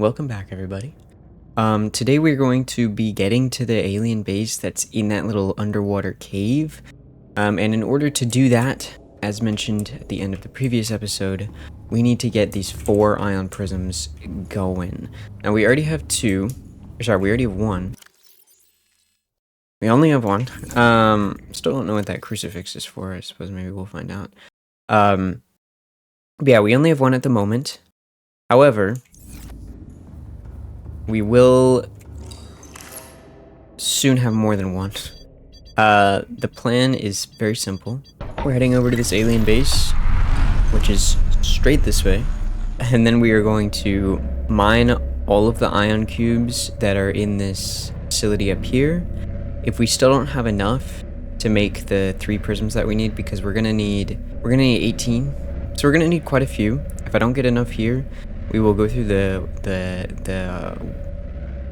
welcome back everybody. Today we're going to be getting to the alien base that's in that little underwater cave. And in order to do that, as mentioned at the end of the previous episode, we need to get these 4 ion prisms going. Now we already have 2, sorry, we already have 1. We only have 1. Still don't know what that crucifix is for. I suppose maybe we'll find out. But yeah, we only have 1 at the moment. However, we will soon have more than 1. The plan is very simple. We're heading over to this alien base, which is straight this way. And then we are going to mine all of the ion cubes that are in this facility up here. If we still don't have enough to make the 3 prisms that we need, because we're gonna need 18. So we're gonna need quite a few. If I don't get enough here, we will go through the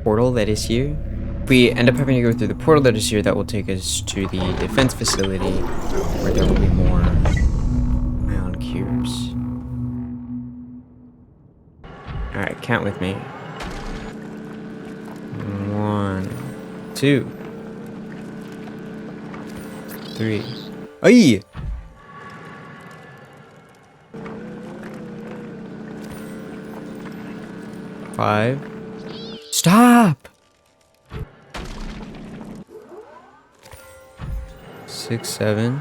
portal that is here. If we end up having to go through the portal that is here, that will take us to the defense facility, where there will be more ion cubes. Alright, count with me. 1, 2, 3. Aye! Five. Stop! 6, 7.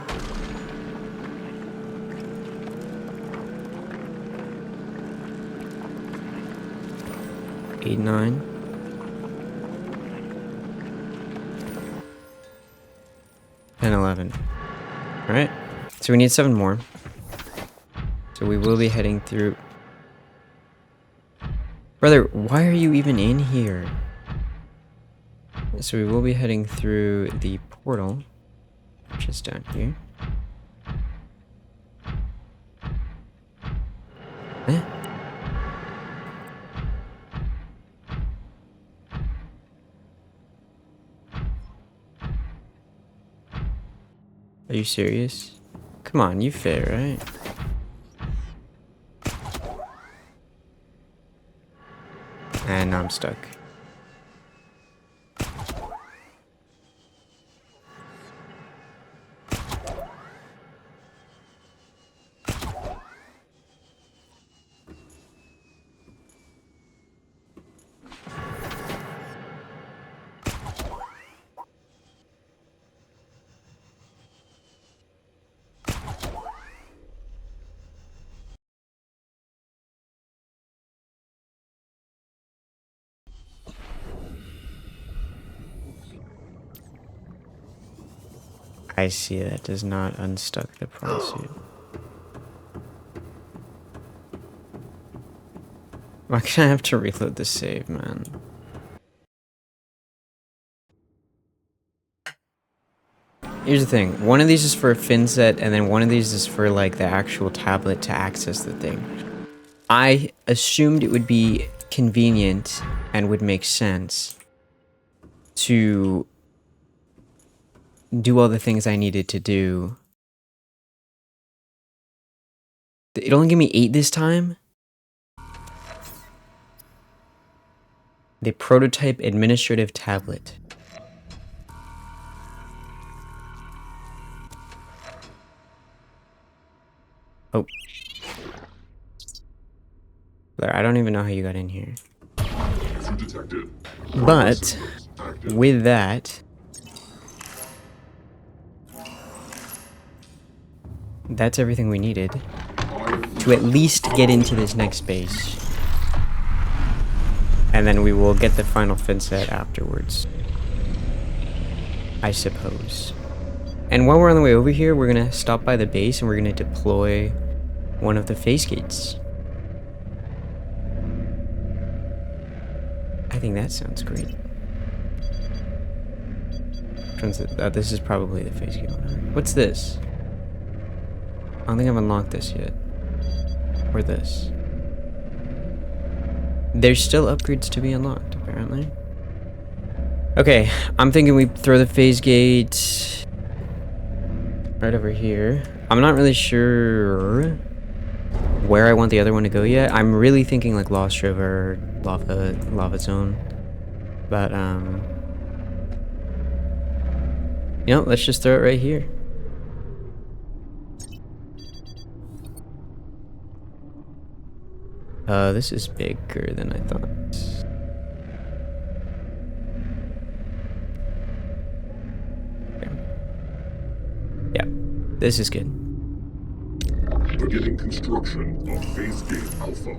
8, 9. 10, 11. Alright. So we need 7 more. So we will be heading through. Brother, why are you even in here? So we will be heading through the portal, which is down here. Eh? Are you serious? Come on, you fair, right? And now I'm stuck. I see, that does not unstuck the prawn suit. Why can I have to reload the save, man? Here's the thing. One of these is for a fin set, and then one of these is for, like, the actual tablet to access the thing. I assumed it would be convenient and would make sense to do all the things I needed to do. It only gave me 8 this time? The prototype administrative tablet. Oh. Blair, I don't even know how you got in here. But with that, that's everything we needed to at least get into this next base. And then we will get the final fin set afterwards, I suppose. And while we're on the way over here, we're gonna stop by the base and we're gonna deploy one of the phase gates. I think that sounds great. This is probably the phase gate one. What's this? I don't think I've unlocked this yet. Or this. There's still upgrades to be unlocked, apparently. Okay, I'm thinking we throw the phase gate right over here. I'm not really sure where I want the other one to go yet. I'm really thinking like Lost River, lava zone. But you know, let's just throw it right here. This is bigger than I thought. Okay. Yeah, this is good. Beginning construction of phase gate alpha.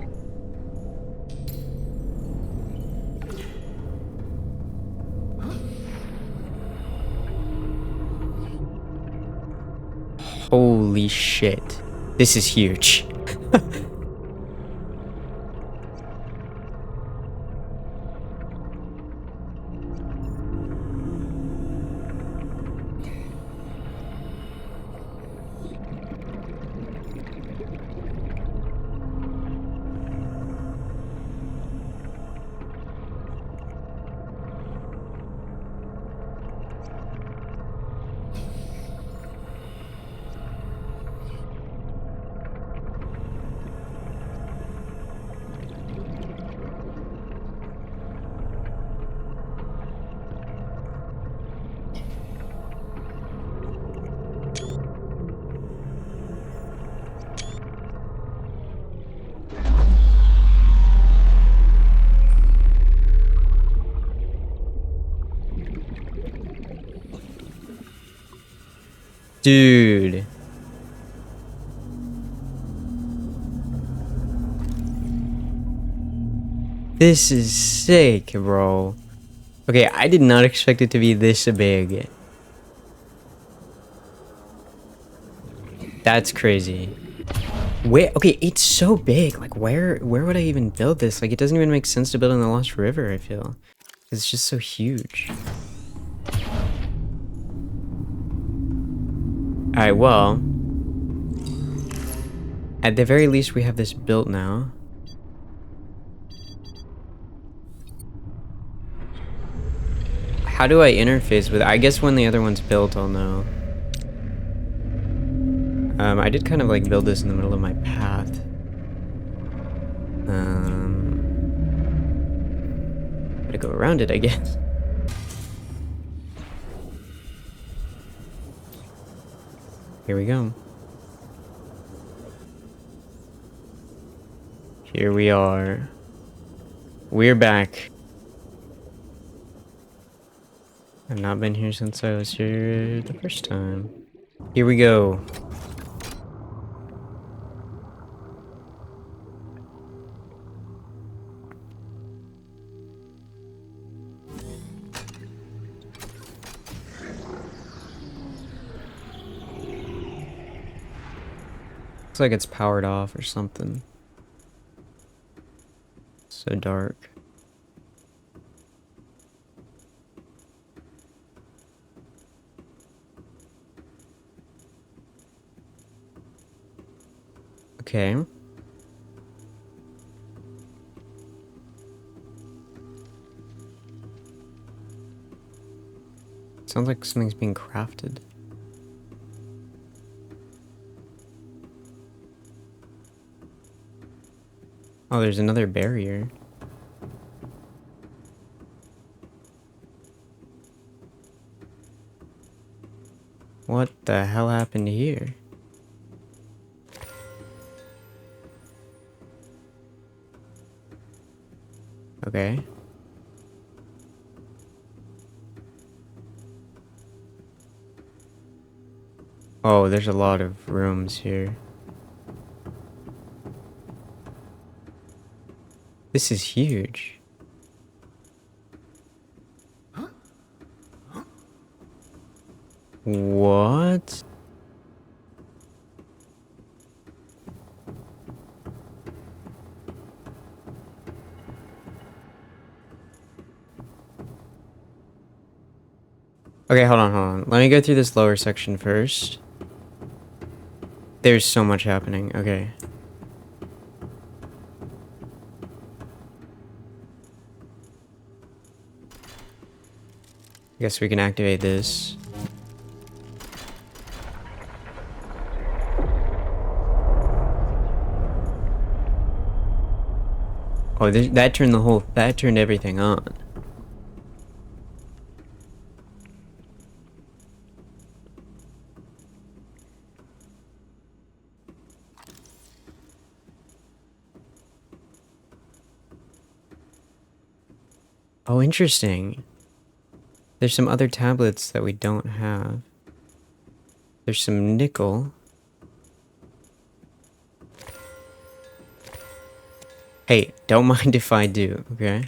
Holy shit. This is huge. Dude. This is sick, bro. Okay, I did not expect it to be this big. That's crazy. Where? Okay, it's so big. Like, where would I even build this? Like, it doesn't even make sense to build in the Lost River, I feel. It's just so huge. Alright, well. At the very least, we have this built now. How do I interface with it? I guess when the other one's built, I'll know. I did kind of like build this in the middle of my path. Gotta go around it, I guess. Here we go. Here we are. We're back. I've not been here since I was here the first time. Here we go. Looks like it's powered off or something. So dark. Okay. Sounds like something's being crafted. Oh, there's another barrier. What the hell happened here? Okay. Oh, there's a lot of rooms here. This is huge. What? Okay, hold on. Let me go through this lower section first. There's so much happening. Okay. I guess we can activate this. Oh, Oh, that turned that turned everything on. Oh, interesting. There's some other tablets that we don't have. There's some nickel. Hey, don't mind if I do, okay?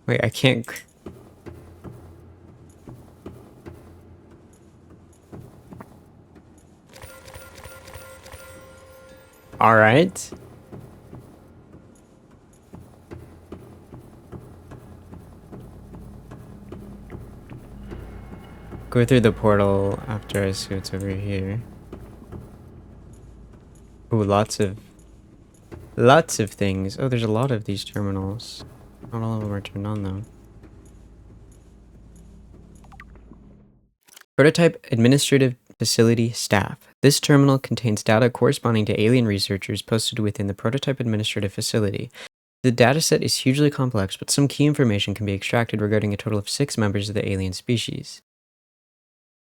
Wait, I can't... Alright. Go through the portal after I see what's over here. Ooh, lots of things. Oh, there's a lot of these terminals. Not all of them are turned on though. Prototype Administrative Facility Staff. This terminal contains data corresponding to alien researchers posted within the Prototype Administrative Facility. The dataset is hugely complex, but some key information can be extracted regarding a total of 6 members of the alien species.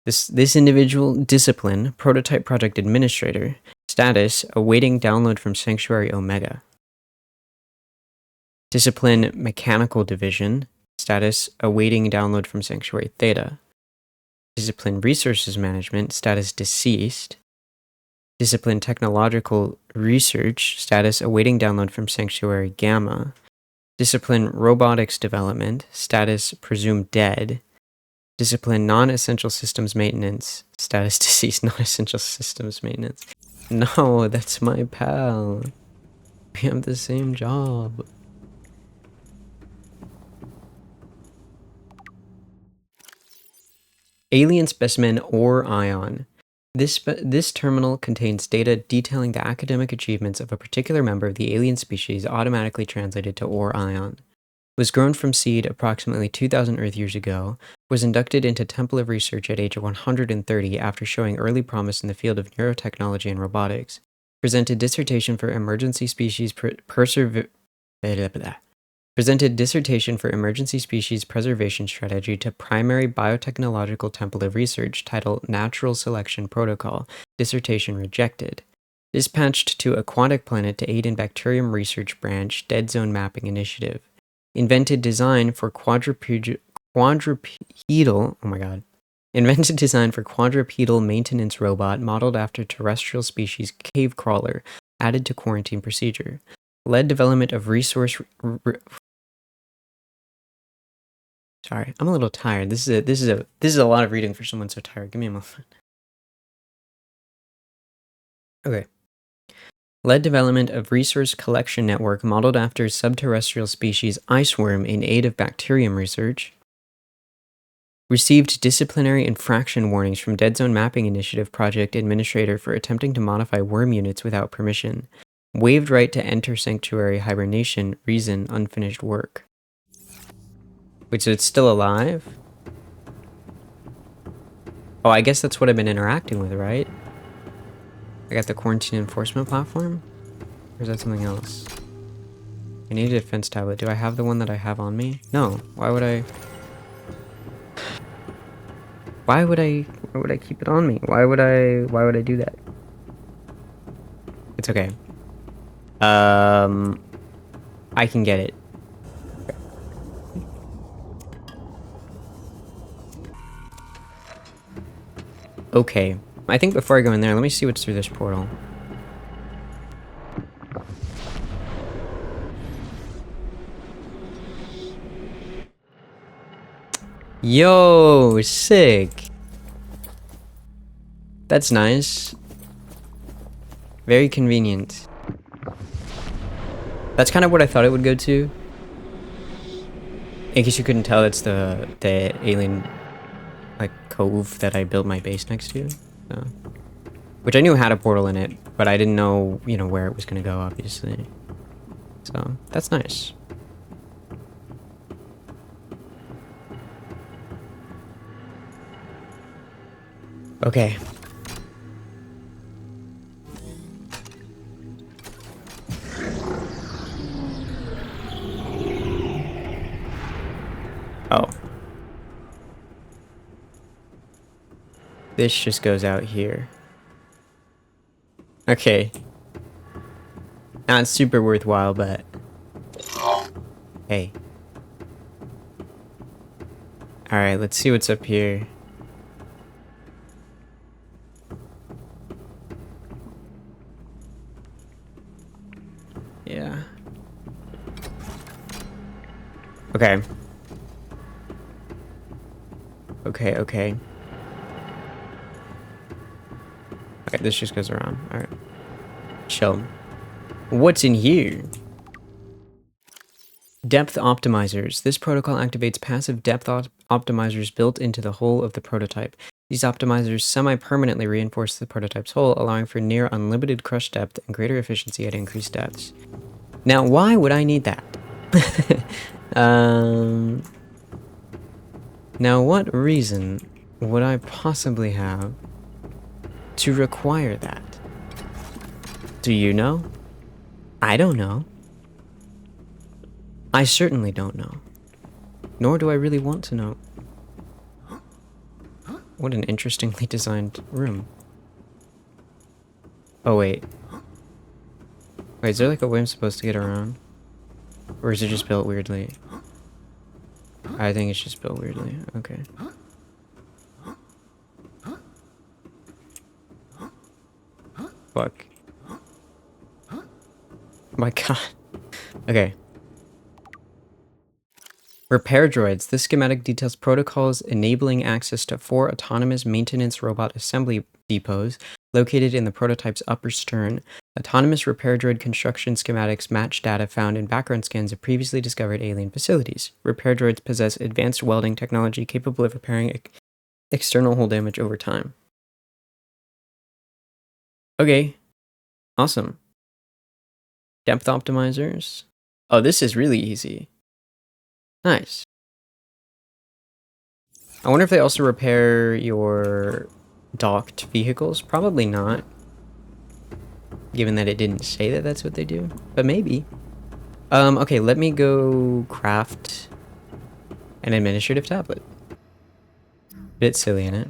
This individual discipline, Prototype Project Administrator, status, awaiting download from Sanctuary Omega. Discipline Mechanical Division, status, awaiting download from Sanctuary Theta. Discipline Resources Management, status, deceased. Discipline Technological Research, status, awaiting download from Sanctuary Gamma. Discipline Robotics Development, status, presumed dead. Discipline Non-Essential Systems Maintenance, status, deceased. Non-Essential Systems Maintenance. No, that's my pal. We have the same job. Alien Specimen or Ion. This terminal contains data detailing the academic achievements of a particular member of the alien species automatically translated to or ion. Was grown from seed approximately 2,000 Earth years ago, was inducted into Temple of Research at age 130 after showing early promise in the field of neurotechnology and robotics. Presented dissertation for emergency species preservation strategy to Primary Biotechnological Temple of Research titled Natural Selection Protocol. Dissertation rejected. Dispatched to Aquatic Planet to aid in Bacterium Research Branch Dead Zone Mapping Initiative. Invented design for quadrupedal maintenance robot modeled after terrestrial species cave crawler, added to quarantine procedure. Led development of resource... Sorry, I'm a little tired. This is a lot of reading for someone so tired. Give me a moment. Okay. Led development of resource collection network modeled after subterrestrial species iceworm in aid of bacterium research. Received disciplinary infraction warnings from Dead Zone Mapping Initiative project administrator for attempting to modify worm units without permission. Waived right to enter sanctuary hibernation, reason unfinished work. Wait, so it's still alive? Oh, I guess that's what I've been interacting with, right? I got the quarantine enforcement platform? Or is that something else? I need a defense tablet. Do I have the one that I have on me? No. Why would I keep it on me? Why would I do that? It's okay. I can get it. Okay. I think before I go in there, let me see what's through this portal. Yo, sick. That's nice. Very convenient. That's kind of what I thought it would go to. In case you couldn't tell, that's the alien like cove that I built my base next to. So. Which I knew had a portal in it, but I didn't know, you know, where it was gonna go, obviously. So that's nice. Oh. This just goes out here. Okay. Not super worthwhile, but... Hey. Alright, let's see what's up here. Yeah. Okay. Okay. Okay, this just goes around. Alright. Chill. What's in here? Depth optimizers. This protocol activates passive depth optimizers built into the hull of the prototype. These optimizers semi-permanently reinforce the prototype's hull, allowing for near unlimited crush depth and greater efficiency at increased depths. Now, why would I need that? Now, what reason would I possibly have to require that? Do you know? I don't know. I certainly don't know. Nor do I really want to know. What an interestingly designed room. Oh, wait. Wait, is there like a way I'm supposed to get around? Or is it just built weirdly? I think it's just built weirdly. Okay. Fuck. My god. Okay. Repair droids. This schematic details protocols enabling access to 4 autonomous maintenance robot assembly depots located in the prototype's upper stern. Autonomous repair droid construction schematics match data found in background scans of previously discovered alien facilities. Repair droids possess advanced welding technology capable of repairing external hull damage over time. Okay. Awesome. Depth optimizers. Oh, this is really easy. Nice. I wonder if they also repair your docked vehicles. Probably not. Given that it didn't say that that's what they do. But maybe. Okay, let me go craft an administrative tablet. Bit silly in it.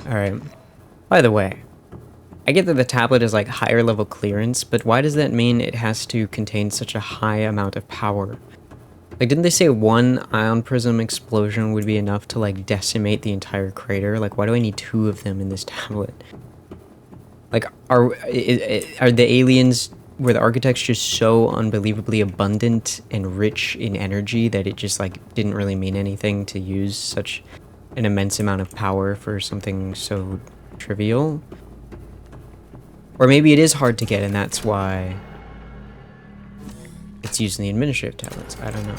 Alright. By the way, I get that the tablet is like higher level clearance, but why does that mean it has to contain such a high amount of power? Like, didn't they say one ion prism explosion would be enough to like decimate the entire crater? Like, why do I need 2 of them in this tablet? Like, are the aliens, were the architects just so unbelievably abundant and rich in energy that it just like didn't really mean anything to use such an immense amount of power for something so trivial? Or maybe it is hard to get and that's why it's used in the administrative tablets. I don't know.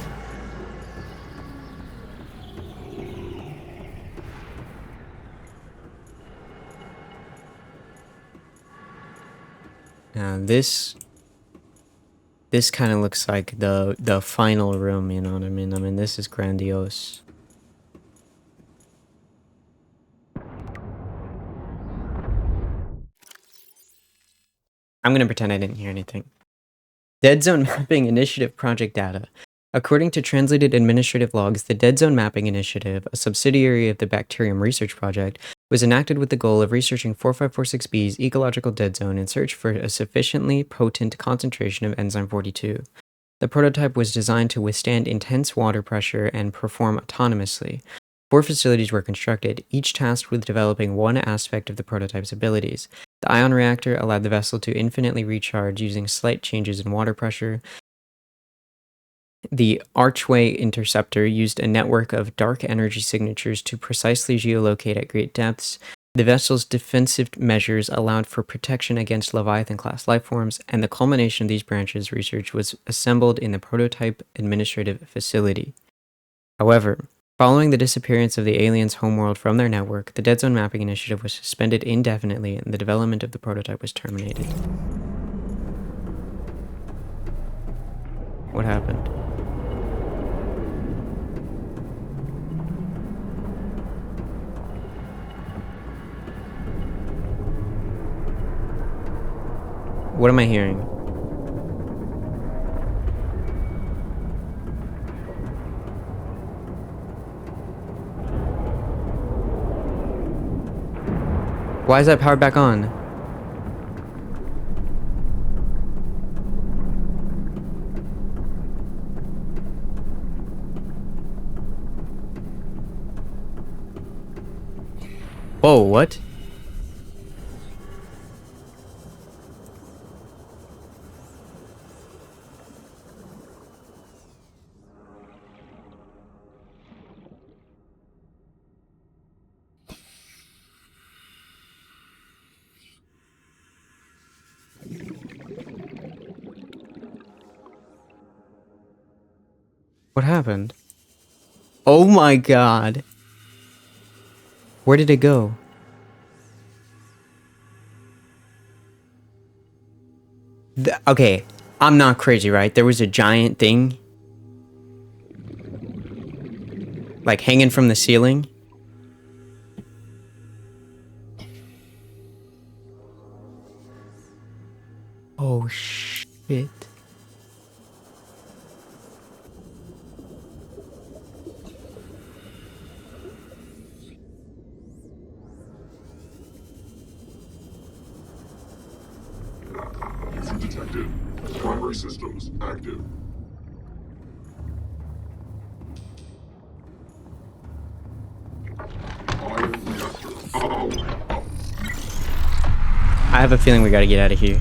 Now this kind of looks like the final room, you know what I mean? I mean, this is grandiose. I'm gonna pretend I didn't hear anything. Dead Zone Mapping Initiative project data. According to translated administrative logs, the Dead Zone Mapping Initiative, a subsidiary of the Bacterium Research Project, was enacted with the goal of researching 4546B's ecological dead zone in search for a sufficiently potent concentration of enzyme 42. The prototype was designed to withstand intense water pressure and perform autonomously. 4 facilities were constructed, each tasked with developing one aspect of the prototype's abilities. The ion reactor allowed the vessel to infinitely recharge using slight changes in water pressure. The Archway Interceptor used a network of dark energy signatures to precisely geolocate at great depths. The vessel's defensive measures allowed for protection against Leviathan-class lifeforms, and the culmination of these branches research was assembled in the prototype administrative facility. However, following the disappearance of the aliens' homeworld from their network, the Dead Zone Mapping Initiative was suspended indefinitely and the development of the prototype was terminated. What happened? What am I hearing? Why is that powered back on? Whoa, what? What happened? Oh my god. Where did it go? Okay, I'm not crazy, right? There was a giant thing, like, hanging from the ceiling. Oh, shit. User detected. Primary systems active. Ion reactor powering up. I have a feeling we gotta get out of here.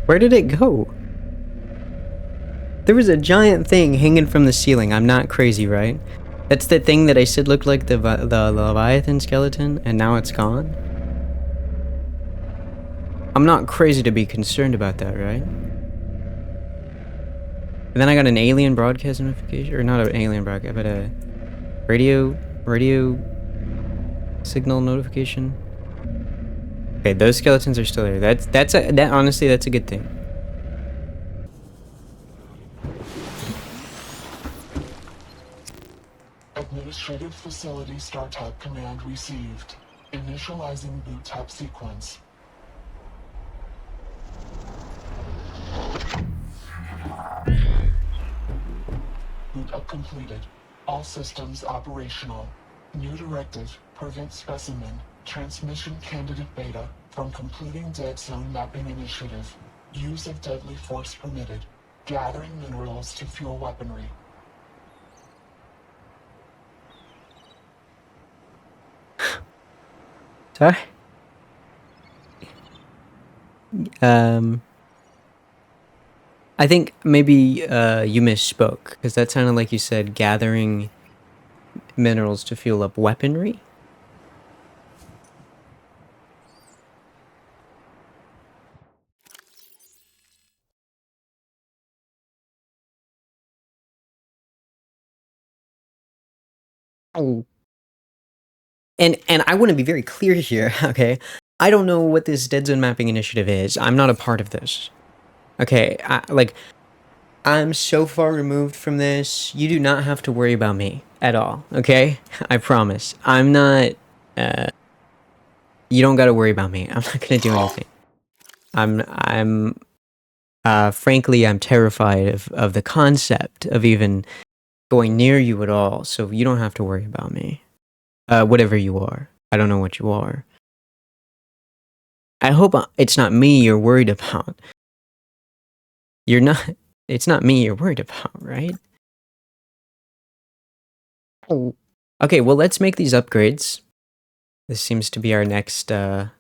Where did it go? There was a giant thing hanging from the ceiling. I'm not crazy, right? That's the thing that I said looked like the Leviathan skeleton, and now it's gone? I'm not crazy to be concerned about that, right? And then I got an alien broadcast notification, or not an alien broadcast, but a radio signal notification. Okay, those skeletons are still there. Honestly, that's a good thing. Administrative Facility Startup command received. Initializing boot tap sequence. Boot up completed. All systems operational. New directive. Prevent specimen. Transmission candidate beta from completing dead zone mapping initiative. Use of deadly force permitted. Gathering minerals to fuel weaponry. Sorry? I think maybe you misspoke, because that sounded like you said gathering minerals to fuel up weaponry. Oh. And I want to be very clear here, okay? I don't know what this dead zone mapping initiative is. I'm not a part of this. Okay, I'm so far removed from this. You do not have to worry about me at all, okay? I promise. I'm not, you don't gotta worry about me. I'm not gonna do anything. Frankly, I'm terrified of the concept of even going near you at all, so you don't have to worry about me. Whatever you are. I don't know what you are. I hope it's not me you're worried about. You're not, it's not me you're worried about, right? Oh. Okay, well, let's make these upgrades. This seems to be our next kind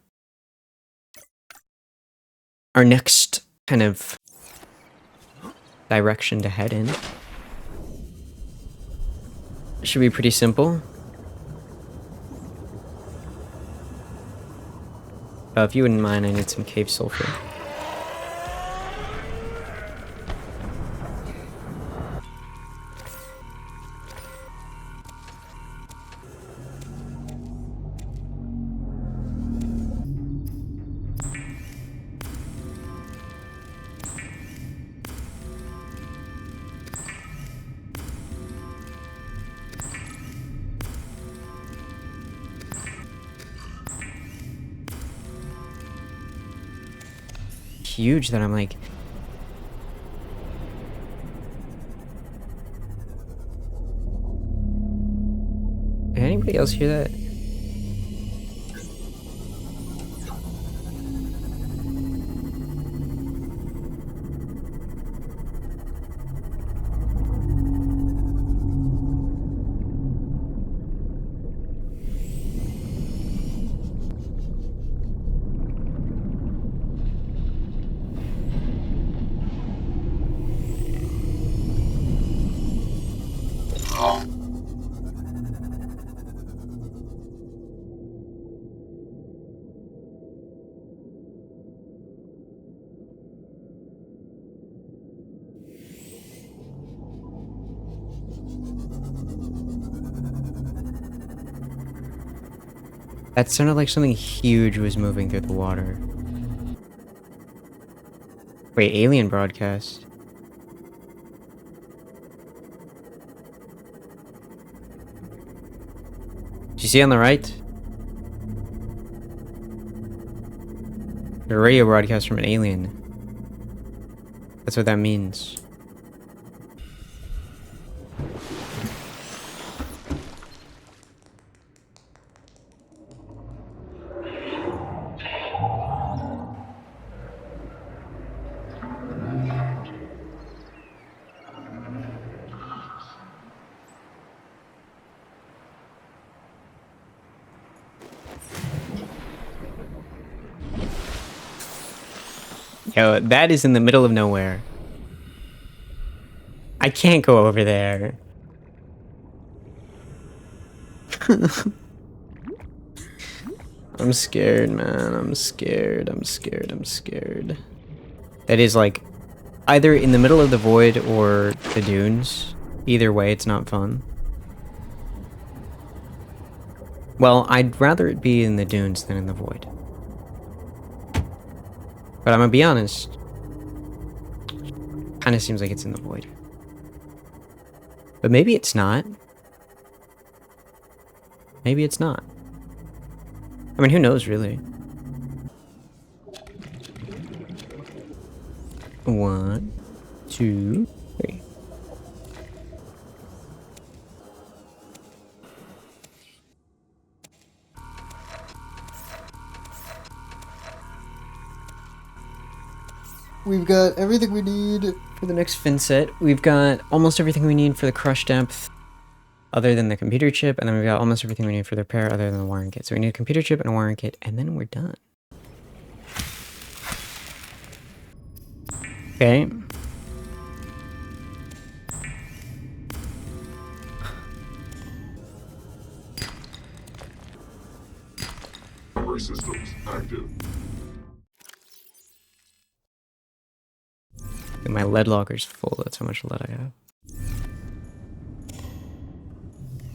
of direction to head in. Should be pretty simple. If you wouldn't mind, I need some cave sulfur. huge that I'm like... Did anybody else hear that? That sounded like something huge was moving through the water. Wait, alien broadcast. Did you see on the right? A radio broadcast from an alien. That's what that means. Yo, that is in the middle of nowhere. I can't go over there. I'm scared, man. I'm scared. I'm scared. I'm scared. That is like either in the middle of the void or the dunes. Either way, it's not fun. Well, I'd rather it be in the dunes than in the void. But I'm gonna be honest. Kinda seems like it's in the void. But maybe it's not. Maybe it's not. I mean, who knows, really? 1, 2, 3. We've got everything we need for the next fin set. We've got almost everything we need for the crush depth, other than the computer chip, and then we've got almost everything we need for the repair, other than the wiring kit. So we need a computer chip and a wiring kit, and then we're done. Okay. Memory systems active. My lead locker's full. That's how much lead I have.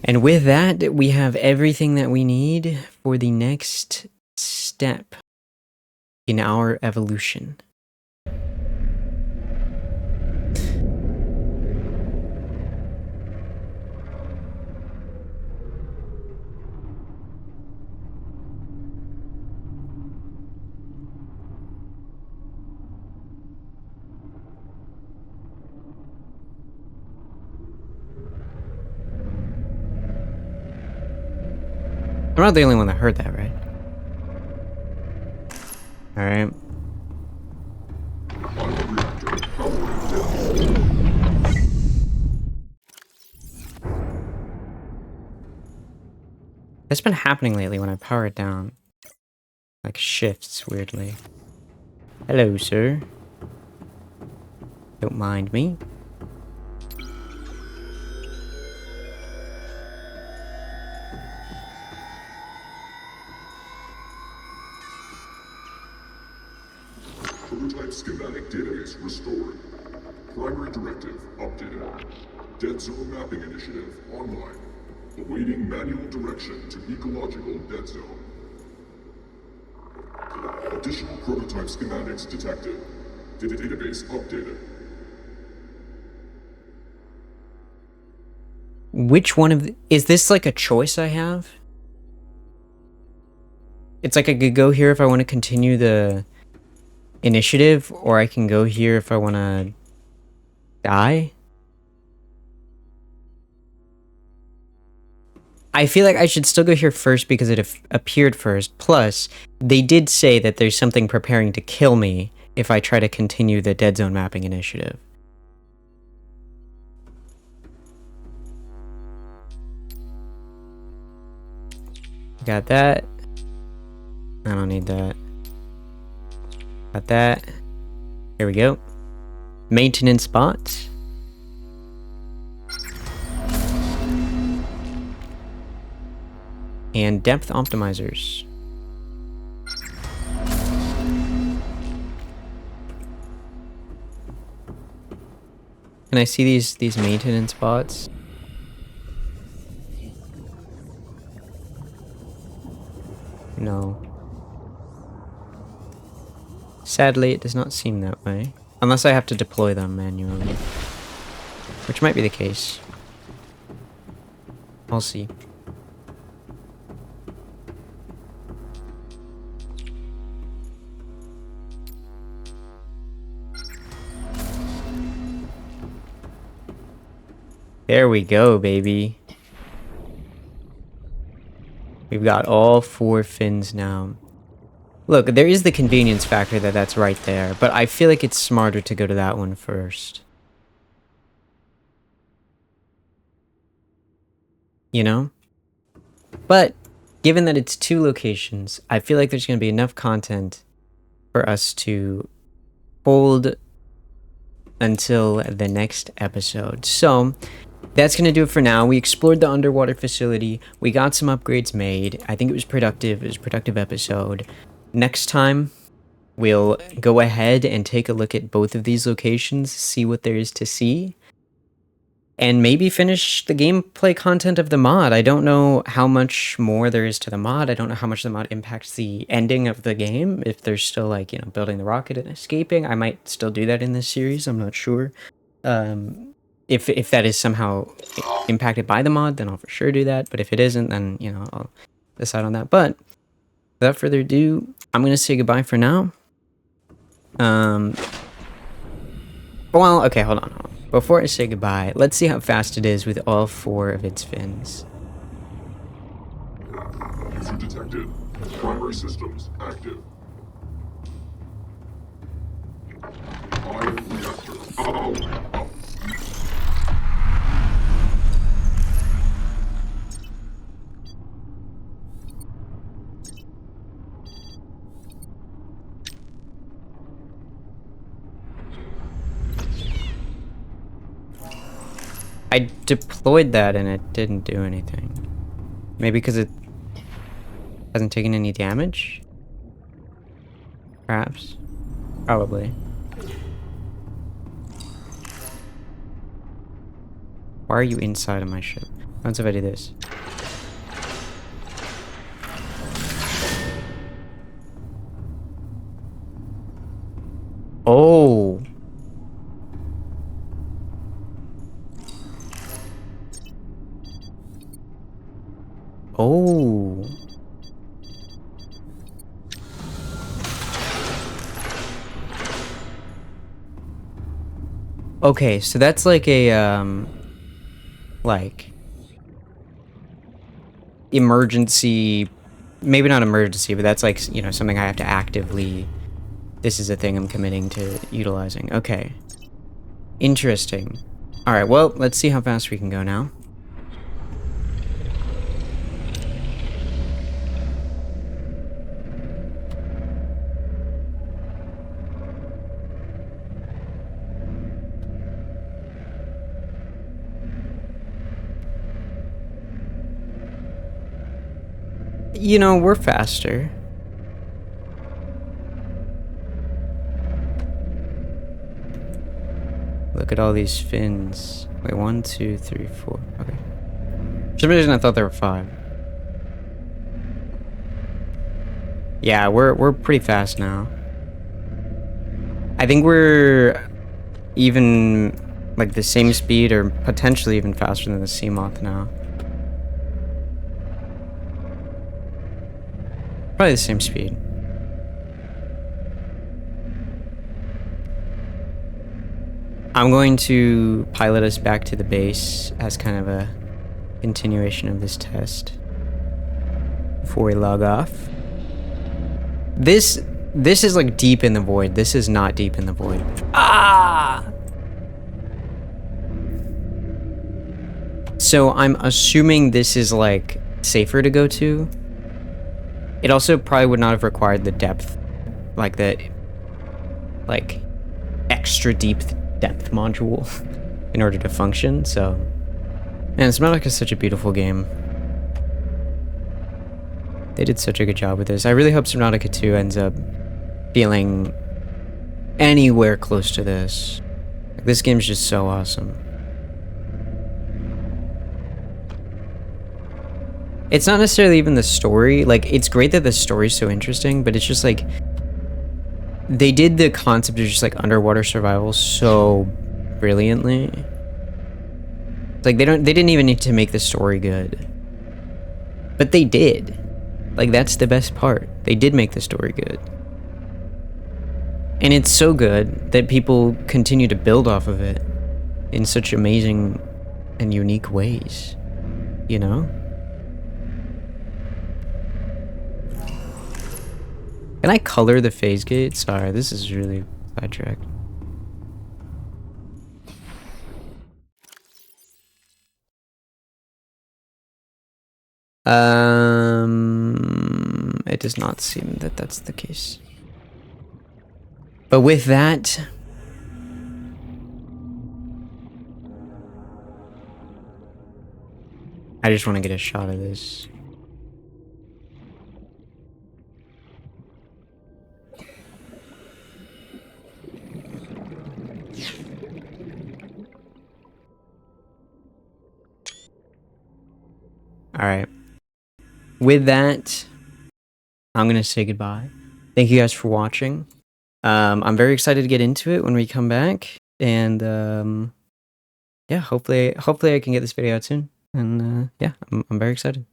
And with that, we have everything that we need for the next step in our evolution. I'm not the only one that heard that, right? Alright. That's been happening lately when I power it down. Like shifts weirdly. Hello, sir. Don't mind me. Prototype schematic database restored. Primary directive updated. Dead zone mapping initiative online. Awaiting manual direction to ecological dead zone. Additional prototype schematics detected. Database updated. Which one of the... Is this like a choice I have? It's like I could go here if I want to continue the initiative, or I can go here if I want to die. I feel like I should still go here first because it appeared first. Plus, they did say that there's something preparing to kill me if I try to continue the dead zone mapping initiative. Got that. I don't need that. Got that. Here we go. Maintenance spot. And depth optimizers. Can I see these maintenance spots? No. Sadly, it does not seem that way. Unless I have to deploy them manually. Which might be the case. I'll see. There we go, baby. We've got all 4 fins now. Look, there is the convenience factor that's right there, but I feel like it's smarter to go to that one first. You know? But, given that it's 2 locations, I feel like there's going to be enough content for us to hold until the next episode. So, that's going to do it for now. We explored the underwater facility. We got some upgrades made. I think it was productive. It was a productive episode. Next time, we'll go ahead and take a look at both of these locations, see what there is to see, and maybe finish the gameplay content of the mod. I don't know how much more there is to the mod. I don't know how much the mod impacts the ending of the game. If there's still, like, you know, building the rocket and escaping, I might still do that in this series. I'm not sure. If that is somehow impacted by the mod, then I'll for sure do that. But if it isn't, then, you know, I'll decide on that. But without further ado, I'm going to say goodbye for now. Well, okay, hold on. Before I say goodbye, let's see how fast it is with all 4 of its fins. User detected. Primary systems active. Ion reactor power up. I deployed that and it didn't do anything. Maybe because it hasn't taken any damage? Perhaps. Probably. Why are you inside of my ship? What if I do this? Oh! Oh. Okay, so that's like a, like, emergency, maybe not emergency, but that's like, you know, something I have to actively, this is a thing I'm committing to utilizing. Okay. Interesting. Alright, well, let's see how fast we can go now. You know, we're faster. Look at all these fins. Wait, 1, 2, 3, 4. Okay. For some reason I thought there were 5. Yeah, we're pretty fast now. I think we're even like the same speed or potentially even faster than the Seamoth now. Probably the same speed. I'm going to pilot us back to the base as kind of a continuation of this test before we log off. This is like deep in the void. This is not deep in the void. Ah! So I'm assuming this is like safer to go to. It also probably would not have required the depth, like the extra deep depth module in order to function. So, man, Subnautica is such a beautiful game. They did such a good job with this. I really hope Subnautica 2 ends up feeling anywhere close to this. Like, this game's just so awesome. It's not necessarily even the story. Like, it's great that the story's so interesting, but it's just like they did the concept of just like underwater survival so brilliantly. Like they didn't even need to make the story good. But they did. Like, that's the best part. They did make the story good. And it's so good that people continue to build off of it in such amazing and unique ways, you know? Can I color the phase gate? Sorry, this is really sidetracked. It does not seem that that's the case. But with that, I just want to get a shot of this. All right. With that, I'm going to say goodbye. Thank you guys for watching. I'm very excited to get into it when we come back. And yeah, hopefully I can get this video out soon. And yeah, I'm very excited.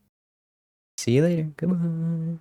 See you later. Goodbye.